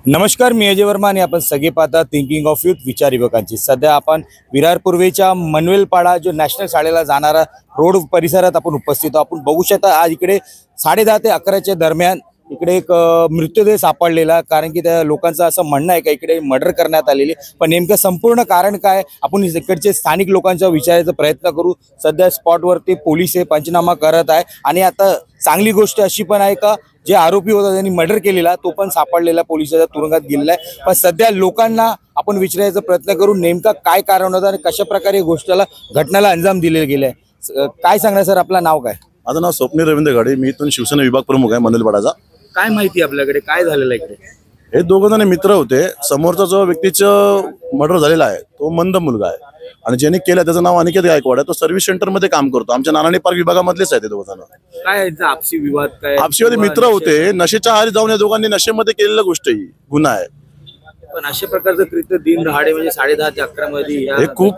नमस्कार, मी अजय वर्मा आणि आपण सगळे पाहता थिंकिंग ऑफ यूथ विचार युवकांची। सध्या आपण विरार पूर्वेच्या मनवेलपाडा जो नॅशनल शाळेला जाणारा रोड परिसरात आपण उपस्थित आहोत। आपण बघू शकता आज इकडे 10:30 ते 11च्या दरम्यान इकडे एक मृतदेह सापडलेला, कारण की त्या लोकांचं असं म्हणणं आहे का इकडे मर्डर करण्यात आलेली। पण नेमकं संपूर्ण कारण काय आपण इकडचे स्थानिक लोकांचा विचारायचा प्रयत्न करू। सध्या स्पॉटवरती पोलीस हे पंचनामा करत आहे आणि आता चांगली गोष्ट अशी पण आहे का जे आरोपी होता त्यांनी मर्डर केलेला तो पण सापडलेला, पोलिसाच्या तुरुंगात गेलेला आहे। पण सध्या लोकांना आपण विचारायचा प्रयत्न करू नेमका काय कारण होतं आणि कशा प्रकारे गोष्टीला घटनेला अंजाम दिले गेले। काय सांगणार सर, आपलं नाव काय? माझं नाव स्वप्नील रवींद्र गाडे, मी इथून शिवसेना विभाग प्रमुख आहे मनवेलपाडाचा। काय माहिती आपल्याकडे काय झालेलं इकडे? हे दोघं जण मित्र होते। समोरचा जो व्यक्तीचं मर्डर झालेला आहे तो मंद मुलगा आहे आणि ज्याने केलं त्याचं नाव अनिकेत गायकवाड आहे। तो सर्व्हिस सेंटर मध्ये काम करतो, आमच्या नारायणी पार्क विभागामधलेच आहे ते दोघं जण। काय आपसी विवाद काय? आपसीवादी मित्र होते, नशेच्या आहारी जाऊन या दोघांनी नशेमध्ये केलेला गोष्ट ही गुन्हा आहे। पण अशा प्रकारचं कृत्य दिन दहाडे म्हणजे 10:30 ते 11 मध्ये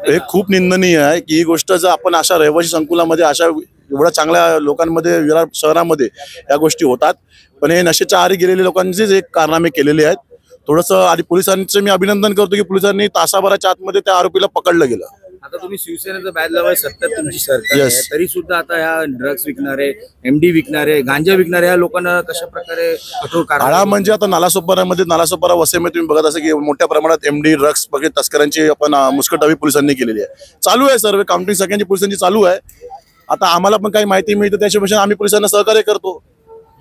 हे खूप निंदनीय आहे की ही गोष्ट जर आपण अशा रहिवासी संकुलामध्ये अशा एवढ्या चांगल्या लोकांमध्ये विरार शहरामध्ये या गोष्टी होतात। पण हे नशेच्या आहारी गेलेल्या लोकांचीच एक कारनामे केलेले आहेत। थोडंसं आधी पोलिसांचं मी अभिनंदन करतो की पोलिसांनी तासाभराच्या आतमध्ये त्या आरोपीला पकडलं गेलं। आता तुम्ही शिवसेनेचं बॅच लावाय सत्तर तुमची सरकार आहे, तरी सुद्धा आता ह्या ड्रग्स विकणारे, एमडी विकणारे, गांजा विकणारे या लोकांना कशा प्रकारे कठोर काळा म्हणजे आता नालासोपारा वसईमध्ये तुम्ही बघत असं की मोठ्या प्रमाणात एमडी ड्रग्स वगैरे तस्करांची आपण मुस्कटावी पोलिसांनी केलेली आहे। चालू आहे सर्वे काउंटिंग सगळ्यांची पोलिसांची चालू आहे। आता आम्हाला पण काही माहिती मिळते त्याच्यापेक्षा आम्ही पोलिसांना सहकार्य करतो।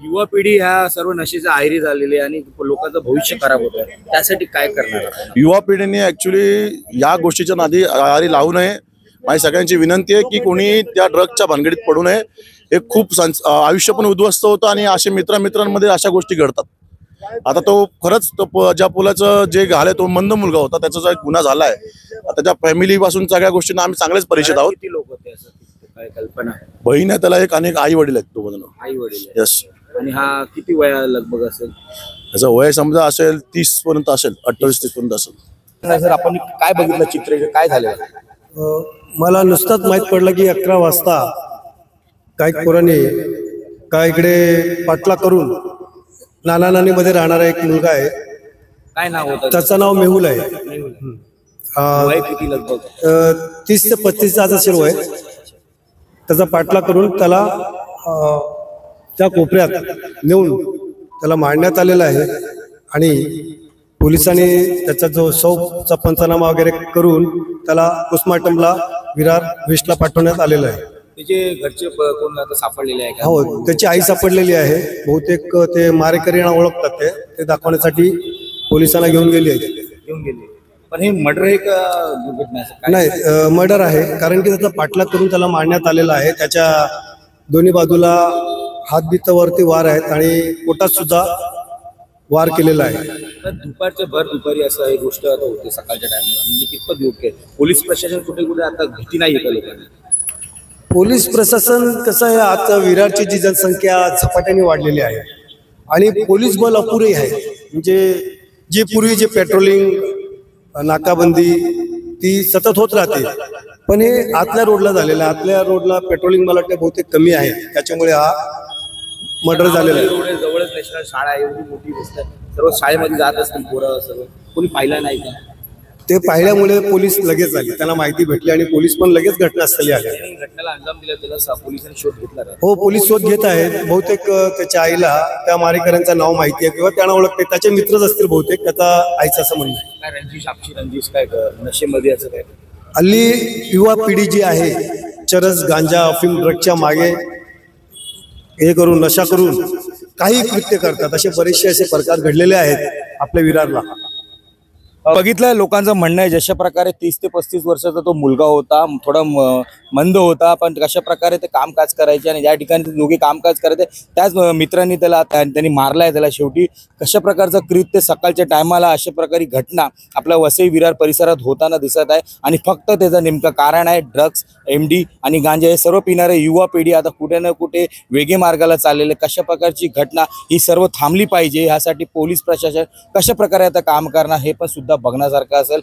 युवा पिढी ह्या सर्व नशेच्या आहारी झालेली आणि लोकांचं भविष्य खराब होतं, त्यासाठी काय करणार? युवा पिढीने ऍक्च्युली या गोष्टीच्या नादी आहारी लावू नये। माझी सगळ्यांची विनंती आहे की कोणी त्या ड्रगच्या भानगडीत पडू नये। हे खूप आयुष्य पण उद्ध्वस्त होतं आणि असे मित्रांमध्ये अशा गोष्टी घडतात। आता तो खरंच ज्या पुलाचं जे घाले तो मंद मुलगा होता, त्याचा जो एक गुन्हा झालाय, त्याच्या फॅमिली पासून सगळ्या गोष्टींना आम्ही चांगलेच परिचित आहोत। किती लोक होते असं काय कल्पना? बहीण आहे त्याला, एक आणि आई वडील आहेत दोघं जण। आई वडील? यस। आणि हा किती वया लगभग असेल? त्याचं वय समजा असेल 30 पर्यंत असेल, 28-30 पर्यंत असेल। सर आपण काय बघितलं चित्र, काय झालं? मला नुसतंच माहित पडलं की 11 वाजता काही पोरांनी काय इकडे पाटला करून नाना मध्ये राहणारा एक मुलगा आहे, काय नाव होतं त्याचं नाव मेहुल आहे। वय किती लगभग? 30 ते 35 असेल वय। त्याचा पाटला करून त्याला त्या कोपऱ्यात नेऊन त्याला मारण्यात आलेला आहे आणि पोलिसांनी त्याचा जो शवचा पंचनामा वगैरे करून त्याला पोस्टमार्टमला विरार वेस्टला पाठवण्यात आलेलं आहे। त्याचे घरचे कोण आता सापडलेले आहे का? हो, त्याची आई सापडलेली आहे। बहुतेक ते मारेकरीना ओळखतात, ते दाखवण्यासाठी पोलिसांना घेऊन गेली आहे। पण हे मर्डर आहे का दुर्घटना? नाही, मर्डर आहे, कारण की त्याचा पाठलाग करून त्याला मारण्यात आलेला आहे। त्याच्या दोन्ही बाजूला हातबीतावरती वार आहेत आणि पोटात सुद्धा वार केलेला आहे। दुपारच्या भर दुपारी असं एक गोष्ट आता होते सकाळच्या टाइमला, म्हणजे कितपत योग्य आहे? पोलीस प्रशासन कुठे कुठे आता भीती नाही येत लोकांना? पोलीस प्रशासन कसं आहे, आता विरारची जी जनसंख्या झपाट्याने वाढलेली आहे आणि पोलीस बल अपुरे आहे। म्हणजे जी पूर्वी जे पेट्रोलिंग, नाकाबंदी ती सतत होत राहते, पण हे आतल्या रोडला झालेलं आहे। आतल्या रोडला पेट्रोलिंग मला वाटतं बहुतेक कमी आहे, त्याच्यामुळे हा मर्डर झालेला आहे। जवळच नॅशनल शाळा एवढी मोठी दिसते, सर्व शाळेमध्ये जात असतील पोरं, सर्व कोणी पाहिलं नाही का? ते पाहिल्यामुळे पोलीस लगेच आले, त्यांना माहिती भेटली आणि पोलीस पण लगेच घटनास्थळी आले। घटनेला अंजाम दिला, त्याला पोलिसांनी शोध घेतला? हो, पोलीस शोध घेत आहेत। बहुतेक त्याच्या आईला त्या मारेकऱ्यांचं नाव माहिती आहे किंवा त्यांना ओळखते, त्याचे मित्रच असतील बहुतेक, त्याचा आईचं असं म्हणणं आहे। काय रंजिश काय नशेमध्ये असं काय? हल्ली युवा पिढी जी आहे चरस, गांजा, अफीम, ड्रगच्या मागे हे करून नशा करून काही कृत्य करतात। असे बरेचसे असे प्रकार घडलेले आहेत आपल्या विरारला। बघितलं लोकांचं म्हणणं आहे जशा प्रकारे 30 ते 35 वर्षाचा तो मुलगा होता, थोडा मंद होता, पण कशा प्रकारे ते कामकाज करायचे आणि ज्या ठिकाणी ते दोघे कामकाज करायचे त्याच मित्रांनी त्यांनी मारलाय त्याला। शेवटी कशा प्रकारचं कृत्य सकाळच्या टायमाला अशा प्रकारे घटना आपल्या वसई विरार परिसरात होताना दिसत आहे आणि फक्त त्याचं नेमकं कारण आहे ड्रग्स, एमडी आणि गांजा हे सर्व पिणारे युवा पिढी आता कुठे ना कुठे वेगळे मार्गाला चाललेले। कशा प्रकारची घटना ही सर्व थांबली पाहिजे, यासाठी पोलीस प्रशासन कशा प्रकारे आता काम करणार हे पण सुद्धा बघण्यासारखं असेल।